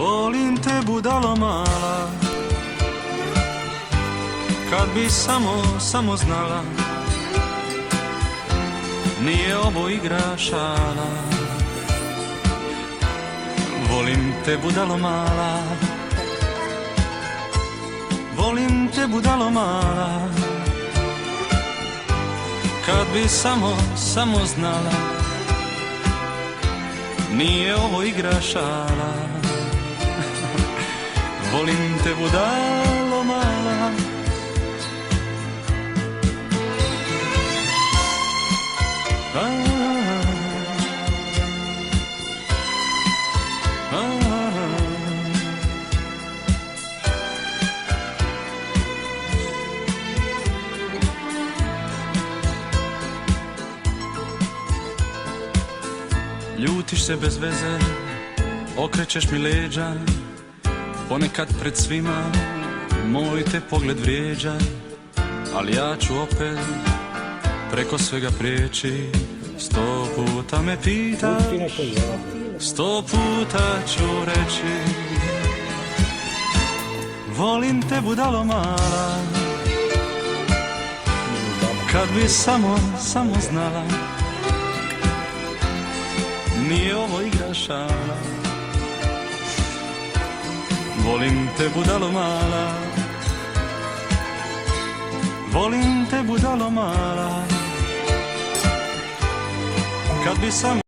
Volim te budalo mala, kad bi samo znala, nije ovo igra šala. Volim te budalo mala, volim te budalo mala, kad bi samo znala, nije ovo igra šala. Volim te budalo mala, ljutiš se bez veze, okrećeš mi leđa, ponekad pred svima moj te pogled vrijeđa, ali ja ću opet preko svega prijeći. 100 puta me pitaš, 100 puta ću reći, volim te budalo mala, kad bi samo znala, nije ovo igra šala. Volim te budalo mala, volim te budalo mala, kad bi samo